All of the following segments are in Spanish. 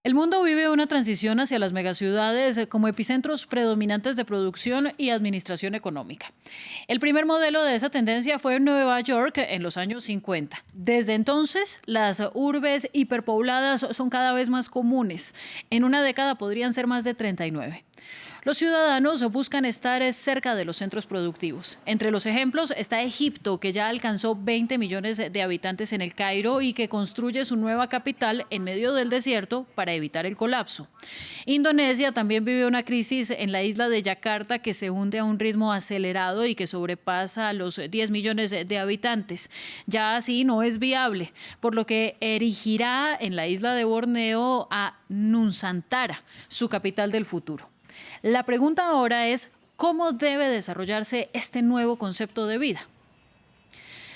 El mundo vive una transición hacia las megaciudades como epicentros predominantes de producción y administración económica. El primer modelo de esa tendencia fue en Nueva York en los años 50. Desde entonces, las urbes hiperpobladas son cada vez más comunes. En una década podrían ser más de 39. Los ciudadanos buscan estar cerca de los centros productivos. Entre los ejemplos está Egipto, que ya alcanzó 20 millones de habitantes en el Cairo y que construye su nueva capital en medio del desierto para evitar el colapso. Indonesia también vive una crisis en la isla de Yakarta que se hunde a un ritmo acelerado y que sobrepasa los 10 millones de habitantes. Ya así no es viable, por lo que erigirá en la isla de Borneo a Nusantara, su capital del futuro. La pregunta ahora es, ¿cómo debe desarrollarse este nuevo concepto de vida?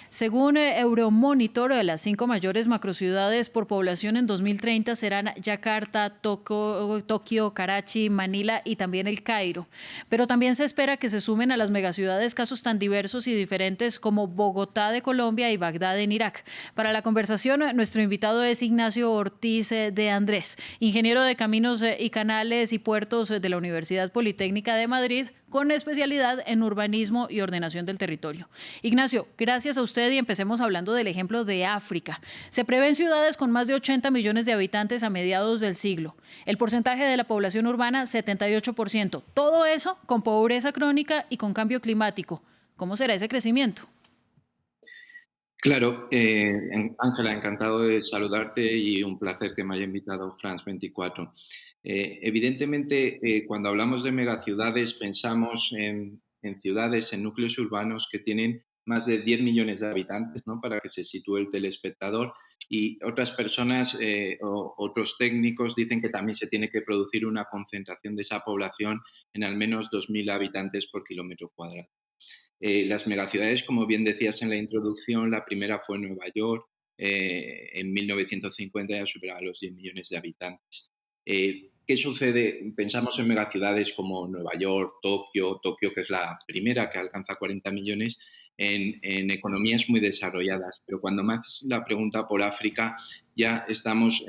Según Euromonitor, las cinco mayores macrociudades por población en 2030 serán Yakarta, Tokio, Karachi, Manila y también el Cairo. Pero también se espera que se sumen a las megaciudades casos tan diversos y diferentes como Bogotá de Colombia y Bagdad en Irak. Para la conversación, nuestro invitado es Ignacio Ortiz de Andrés, ingeniero de caminos y canales y puertos de la Universidad Politécnica de Madrid, con especialidad en urbanismo y ordenación del territorio. Ignacio, gracias a usted y empecemos hablando del ejemplo de África. Se prevén ciudades con más de 80 millones de habitantes a mediados del siglo. El porcentaje de la población urbana, 78%. Todo eso con pobreza crónica y con cambio climático. ¿Cómo será ese crecimiento? Claro, Ángela, encantado de saludarte y un placer que me haya invitado France 24. Evidentemente, cuando hablamos de megaciudades, pensamos en ciudades, en núcleos urbanos que tienen más de 10 millones de habitantes, ¿no? Para que se sitúe el telespectador. Y otras personas o otros técnicos dicen que también se tiene que producir una concentración de esa población en al menos 2.000 habitantes por kilómetro cuadrado. Las megaciudades, como bien decías en la introducción, la primera fue Nueva York, en 1950 ya superaba los 10 millones de habitantes. ¿Qué sucede? Pensamos en megaciudades como Nueva York, Tokio, que es la primera que alcanza 40 millones, en economías muy desarrolladas. Pero cuando me haces la pregunta por África, ya estamos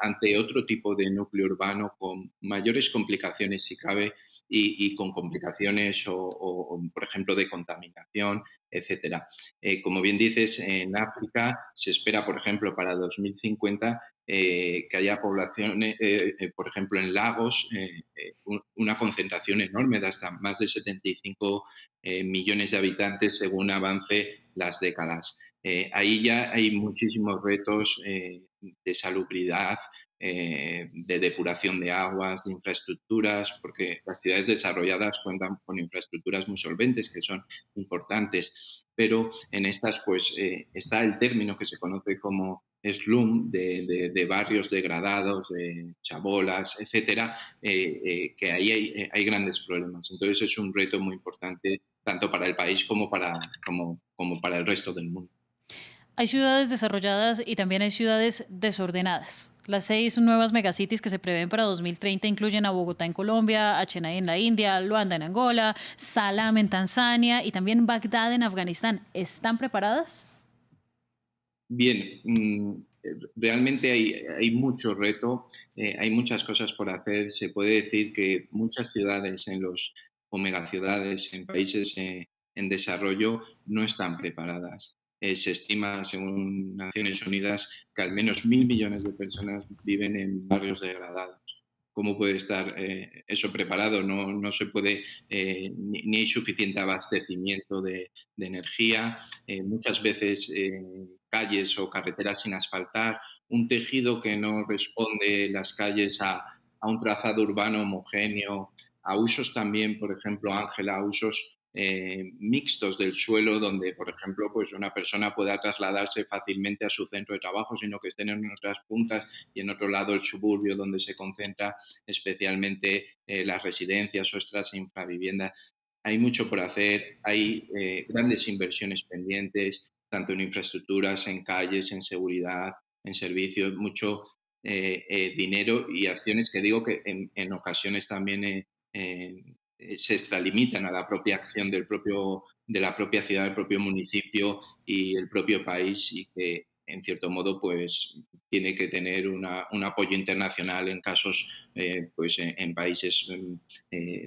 ante otro tipo de núcleo urbano con mayores complicaciones, si cabe, y con complicaciones por ejemplo, de contaminación, etcétera. Como bien dices, en África se espera, por ejemplo, para 2050 que haya poblaciones, por ejemplo, en Lagos, una concentración enorme de hasta más de 75 millones de habitantes según avance las décadas. Ahí ya hay muchísimos retos de salubridad, de depuración de aguas, de infraestructuras, porque las ciudades desarrolladas cuentan con infraestructuras muy solventes que son importantes, pero en estas pues está el término que se conoce como slum, de barrios degradados, de chabolas, etcétera, que ahí hay grandes problemas. Entonces es un reto muy importante tanto para el país como para el resto del mundo. Hay ciudades desarrolladas y también hay ciudades desordenadas. Las seis nuevas megacities que se prevén para 2030 incluyen a Bogotá en Colombia, a Chennai en la India, Luanda en Angola, Salam en Tanzania y también Bagdad en Afganistán. ¿Están preparadas? Bien, realmente hay mucho reto, hay muchas cosas por hacer. Se puede decir que muchas ciudades o megaciudades en países en desarrollo no están preparadas. Se estima, según Naciones Unidas, que al menos 1.000 millones de personas viven en barrios degradados. ¿Cómo puede estar eso preparado? No se puede, ni hay suficiente abastecimiento de energía, muchas veces calles o carreteras sin asfaltar, un tejido que no responde las calles a un trazado urbano homogéneo, a usos también, por ejemplo, Ángela, a usos mixtos del suelo donde, por ejemplo, pues una persona pueda trasladarse fácilmente a su centro de trabajo, sino que estén en otras puntas y en otro lado el suburbio donde se concentra especialmente las residencias o estas infraviviendas. Hay mucho por hacer, hay grandes inversiones pendientes, tanto en infraestructuras, en calles, en seguridad, en servicios, mucho dinero y acciones que digo que en ocasiones también se extralimitan a la propia acción de la propia ciudad, del propio municipio y el propio país y que en cierto modo pues tiene que tener un apoyo internacional en casos, pues en países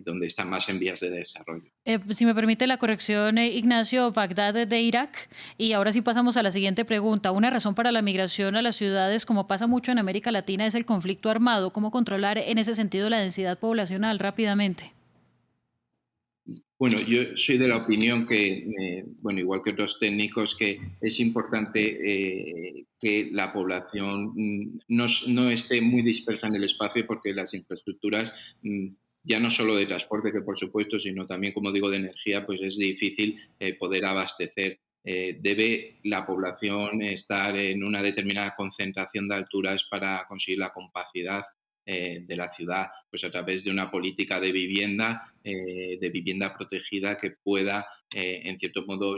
donde están más en vías de desarrollo. Si me permite la corrección, Ignacio, Bagdad es de Irak. Y ahora sí pasamos a la siguiente pregunta. Una razón para la migración a las ciudades, como pasa mucho en América Latina, es el conflicto armado. ¿Cómo controlar en ese sentido la densidad poblacional rápidamente? Bueno, yo soy de la opinión que, bueno, igual que otros técnicos, que es importante que la población no esté muy dispersa en el espacio porque las infraestructuras, ya no solo de transporte, que por supuesto, sino también, como digo, de energía, pues es difícil poder abastecer. Debe la población estar en una determinada concentración de alturas para conseguir la compacidad de la ciudad, pues a través de una política de vivienda protegida que pueda, en cierto modo,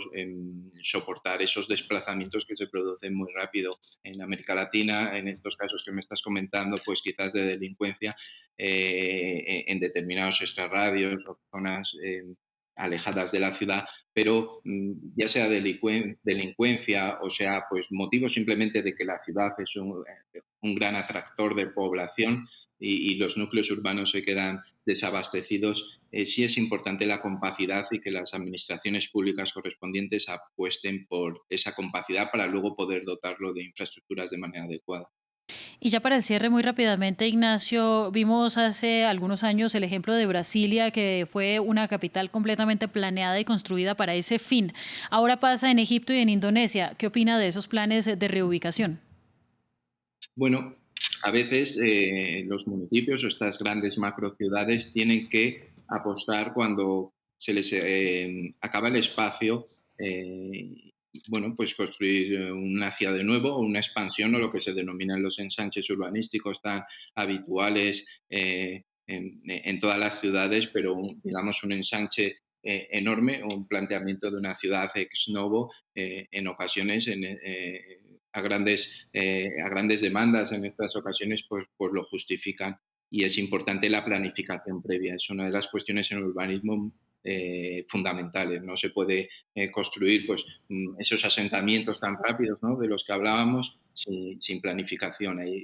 soportar esos desplazamientos que se producen muy rápido. En América Latina, en estos casos que me estás comentando, pues quizás de delincuencia, en determinados extrarradios o zonas alejadas de la ciudad, pero ya sea delincuencia o sea pues motivo simplemente de que la ciudad es un gran atractor de población y los núcleos urbanos se quedan desabastecidos, sí es importante la compacidad y que las administraciones públicas correspondientes apuesten por esa compacidad para luego poder dotarlo de infraestructuras de manera adecuada. Y ya para el cierre, muy rápidamente, Ignacio, vimos hace algunos años el ejemplo de Brasilia, que fue una capital completamente planeada y construida para ese fin. Ahora pasa en Egipto y en Indonesia. ¿Qué opina de esos planes de reubicación? Bueno, a veces los municipios o estas grandes macrociudades tienen que apostar cuando se les acaba el espacio, bueno, pues construir una ciudad de nuevo o una expansión o lo que se denominan los ensanches urbanísticos tan habituales en todas las ciudades, pero digamos un ensanche enorme o un planteamiento de una ciudad ex novo en ocasiones a grandes demandas en estas ocasiones, pues lo justifican. Y es importante la planificación previa. Es una de las cuestiones en el urbanismo fundamentales. No se puede construir pues, esos asentamientos tan rápidos, ¿no?, de los que hablábamos sin planificación. Ahí